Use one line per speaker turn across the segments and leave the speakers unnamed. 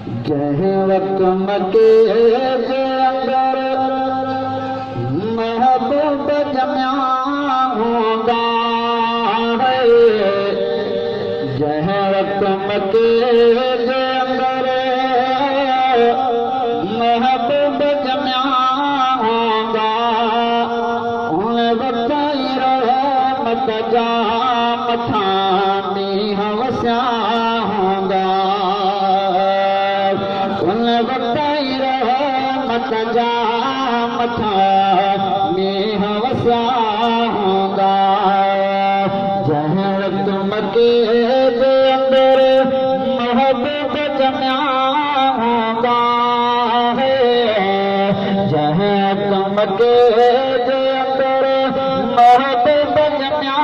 जंहिं वक़्तु मके जे अंदर महबूब जमिया हूंदा है। जंहिं वक़्तु मके जे अंदर महबूब जमिया हूंदा उन वक़्त ई रहमत जा मथां मींहं वसिया हूंदा। उन वक़्त ई रहमत जा मथां मींहं वसिया हूंदा। जंहिं वक़्तु मके जे अंदर महबूब जमिया हूंदा है। जंहिं वक़्तु मके जे अंदर महबूब जमिया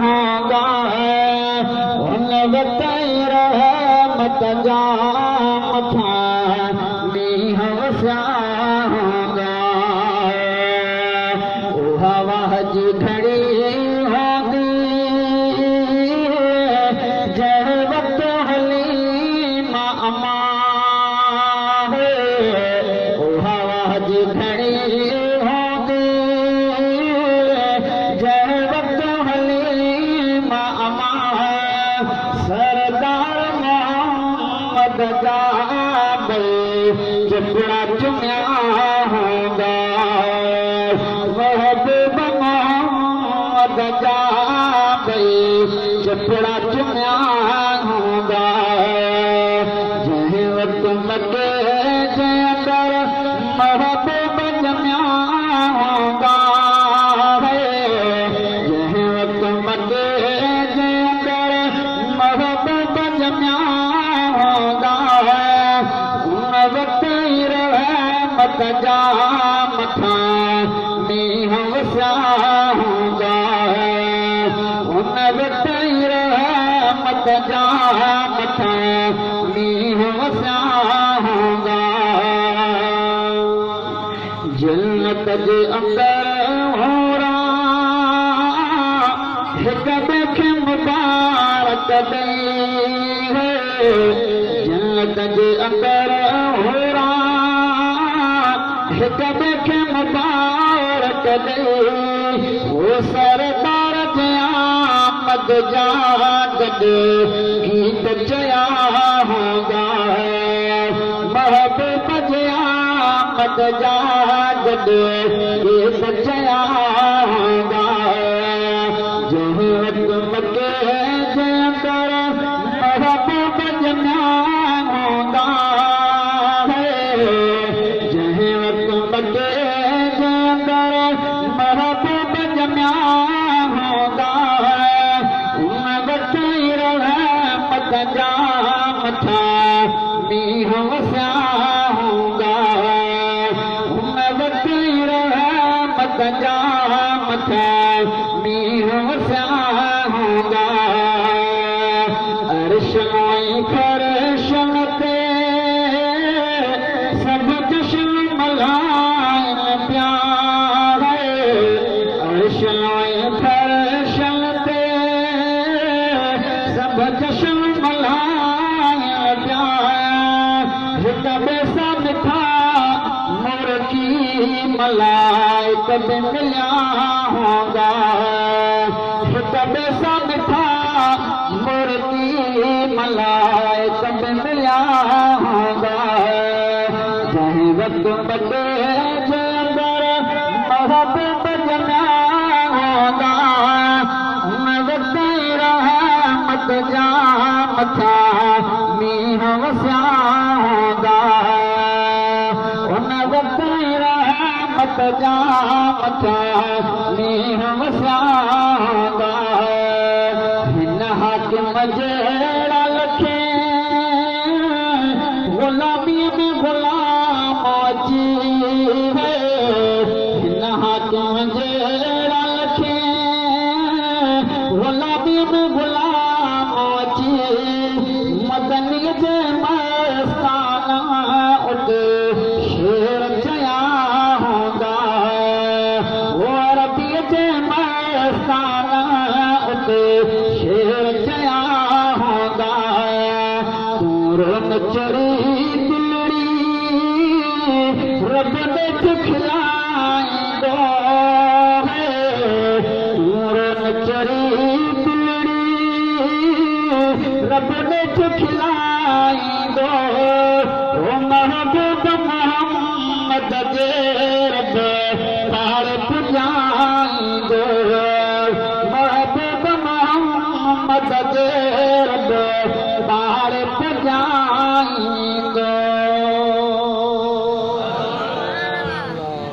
हूंदा है उन वक़्त ई रहमत जा मथां मींहं वसिया हूंदा। उहा वाह जी घड़ी हूंदी जंहिं वक़्तु हलीमा अमा है। उहा वाह जी घड़ी हूंदी जंहिं वक़्तु हलीमा अमा है। सरदार मोहम्मद जा चुपड़ा चुमिया हूंदा। महबूब मोहम्मद जा चुपड़ा चुमिया हूंदा। जंहिं वक़्तु मके जे अंदर महबूब जमिया हूंदा है। जंहिं वक़्तु मके जे अंदर महबूब जमिया हूंदा है उन वक़्त ई रहमत जा मथां मींहं वसिया हूंदा है। उन वक़्त ई रहमत जा मथां मींहं वसिया हूंदा। जन्नत जे अंदर होरा हिक ॿिए खे मुबारक ॾेई है। जन्नत जे अंदर होरा हिक ॿिए खे मुबारक ॾेई वो सरदार जे आमद जा गॾु गीत चया हूंदा है। महबूब जे आमद जा गॾु गीत चया हूंदा है। जंहिं वक़्तु मके जे अंदर महबूब जमिया हूंदा है। जंहिं वक़्तु मके जे अंदर महबूब जमिया हूंदा है उन वक़्त ई रहमत जा मथां मींहं वसिया हूंदा है। उन वक़्त ई रहमत जा मथां मींहं वसिया हूंदा। अर्शन ऐं फर्शन ते सभु जश्न मल्हाइनि पिया है। अर्शन ऐं फर्शन ते सभु जश्न मल्हाइनि पिया। हिक ॿिए सां मिठा मुर्गी मलाइक बि मिलिया हूंदा। हिक ॿिए सां मिठा मुर्गी मलाइक बि मिलिया हूंदा। जंहिं वक़्तु मके जे अंदर महबूब जमिया हूंदा उन वक़्त ई रहमत जा मथां मींहं वसिया हूंदा। उन वक़्त ई रहमत जा मथां मींहं वसिया हूंदा। हिन हाकिम जहिड़ा लखे गुलामीअ में गुलाम अची है। हिन हाकिम जहिड़ा लखे गुलामीअ में गुलाम अची मदनीअ जे मस्ताना उते शेर चया हूंदा है। वो अरबीअ जे मस्ताना उते शेर चया हूंदा। चढ़ी दिलड़ी रब ने खिलाईंदो है चढ़ी दिलड़ी रब ने खिलाईंदो महबूब मोहम्मद जे रब पार पुॼाईंदो महबूब मोहम्मद जे रब पार पुॼाईंदो